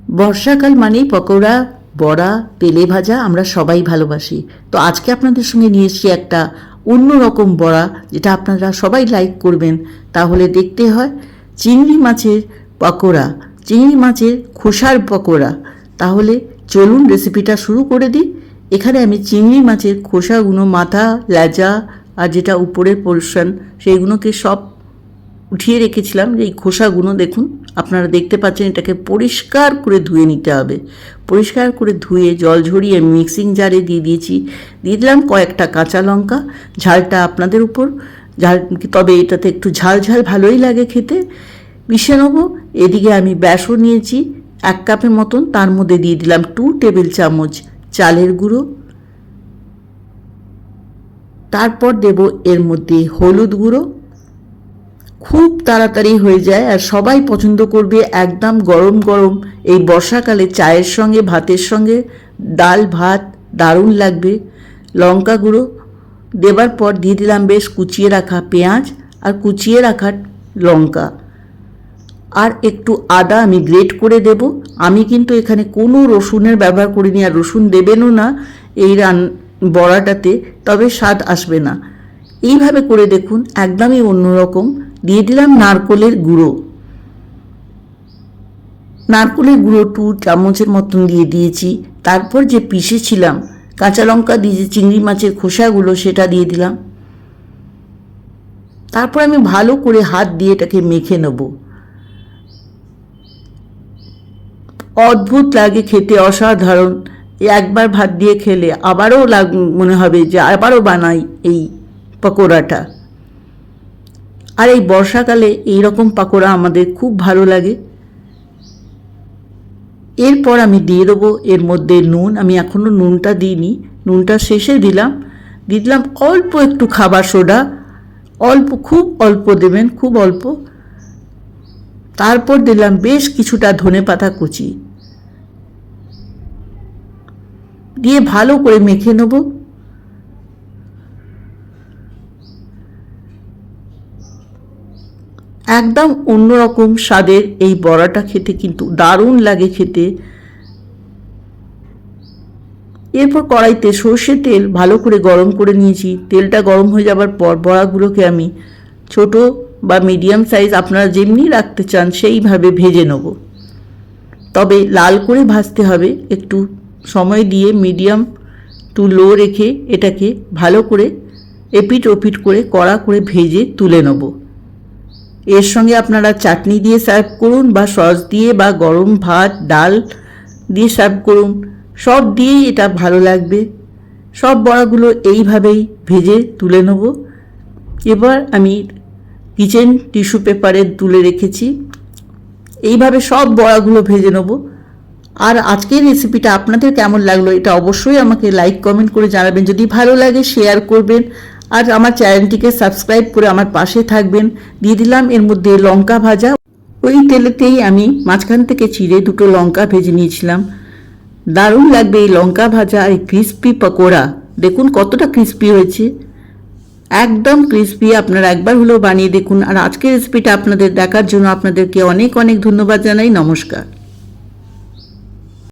বর্ষাকাল মানেই পকোড়া, বড়া, তেলে ভাজা আমরা সবাই ভালোবাসি। তো আজকে আপনাদের সঙ্গে নিয়ে এসেছি একটা অন্যরকম বড়া, যেটা আপনারা সবাই লাইক করবেন। তাহলে দেখতে হয় চিংড়ি মাছের পকোড়া, চিংড়ি মাছের খোসার পকোড়া। তাহলে চলুন রেসিপিটা শুরু করে দিই। এখানে আমি চিংড়ি মাছের খোসাগুলো, মাথা, লেজা আর যেটা উপরের পোর্শন, সেইগুলোকে সব উঠিয়ে রেখেছিলাম। এই খোসাগুলো দেখুন, আপনারা দেখতে পাচ্ছেন, এটাকে পরিষ্কার করে ধুয়ে নিতে হবে। পরিষ্কার করে ধুয়ে জল ঝরিয়ে মিক্সিং জারে দিয়ে দিয়েছি। দিয়ে দিলাম কয়েকটা কাঁচা লঙ্কা। ঝালটা আপনাদের উপর, ঝাল তবে এটাতে একটু ঝাল ঝাল ভালোই লাগে খেতে। মিশিয়ে নেবো। এদিকে আমি বেসন নিয়েছি 1 কাপের মতন, তার মধ্যে দিয়ে দিলাম 2 টেবিল চামচ চালের গুঁড়ো। তারপর দেব এর মধ্যে হলুদ গুঁড়ো। খুব তাড়াতাড়ি হয়ে যায় আর সবাই পছন্দ করবে। একদম গরম গরম এই বর্ষাকালে চায়ের সঙ্গে, ভাতের সঙ্গে, ডাল ভাত দারুণ লাগবে। লঙ্কা গুঁড়ো দেবার পর দিয়ে দিলাম বেশ কুচিয়ে রাখা পেঁয়াজ আর কুচিয়ে রাখা লঙ্কা, আর একটু আদা আমি গ্রেট করে দেব। আমি কিন্তু এখানে কোনো রসুনের ব্যবহার করিনি, আর রসুন দেবেনও না এই বড়াটাতে, তবে স্বাদ আসবে না। এইভাবে করে দেখুন, একদমই অন্যরকম। দিয়ে দিলাম নারকোলের গুঁড়ো। নারকোলের গুঁড়ো 2 চামচের মতন দিয়ে দিয়েছি। তারপর যে পিষেছিলাম কাঁচা লঙ্কা দিয়ে যে চিংড়ি মাছের খোসাগুলো, সেটা দিয়ে দিলাম। তারপর আমি ভালো করে হাত দিয়ে এটাকে মেখে নেব। অদ্ভুত লাগে খেতে, অসাধারণ। একবার ভাত দিয়ে খেলে আবারও মনে হবে যে আবারও বানাই এই পকোড়াটা। আর এই বর্ষাকালে এই রকম পকোড়া আমাদের খুব ভালো লাগে। এরপর আমি দিয়ে দেবো এর মধ্যে নুন। আমি এখনও নুনটা দিইনি, নুনটা শেষে দিলাম। দিয়ে দিলাম অল্প একটু খাবার সোডা, অল্প, খুব অল্প দেবেন, খুব অল্প। তারপর দিলাম বেশ কিছুটা ধনেপাতা কুচি, দিয়ে ভালো করে মেখে নেব। একদম অন্যরকম স্বাদের এই বড়াটা খেতে কিন্তু দারুণ লাগে খেতে। এরপর কড়াইতে সর্ষের তেল ভালো করে গরম করে নিয়েছি। তেলটা গরম হয়ে যাবার পর বড়াগুলোকে আমি ছোট বা মিডিয়াম সাইজ, আপনারা যেমনি রাখতে চান সেইভাবে ভেজে নেব। তবে লাল করে ভাজতে হবে, একটু সময় দিয়ে মিডিয়াম টু লো রেখে এটাকে ভালো করে এপিট ওপিট করে কড়া করে ভেজে তুলে নেব। এর সঙ্গে আপনারা চাটনি দিয়ে সার্ভ করুন, বা সস দিয়ে, বা গরম ভাত ডাল দিয়ে সার্ভ করুন, সব দিয়েই এটা ভালো লাগবে। সব বড়াগুলো এইভাবেই ভেজে তুলে নেব। এবার আমি কিচেন টিস্যু পেপারে তুলে রেখেছি। এইভাবে সব বড়াগুলো ভেজে নেব। আর আজকের রেসিপিটা আপনাদের কেমন লাগলো এটা অবশ্যই আমাকে লাইক কমেন্ট করে জানাবেন। যদি ভালো লাগে শেয়ার করবেন, আর আমার চ্যানেলটিকে সাবস্ক্রাইব করে আমার পাশে থাকবেন। দিয়ে দিলাম এর মধ্যে লঙ্কা ভাজা। ওই তেলেতেই আমি মাঝখান থেকে চিড়ে 2টো লঙ্কা ভেজে নিয়েছিলাম। দারুণ লাগবে এই লঙ্কা ভাজা আর ক্রিস্পি পকোড়া। দেখুন কতটা ক্রিস্পি হয়েছে, একদম ক্রিস্পি। আপনারা একবার হলেও বানিয়ে দেখুন। আর আজকের রেসিপিটা আপনাদের দেখার জন্য আপনাদেরকে অনেক অনেক ধন্যবাদ জানাই। নমস্কার।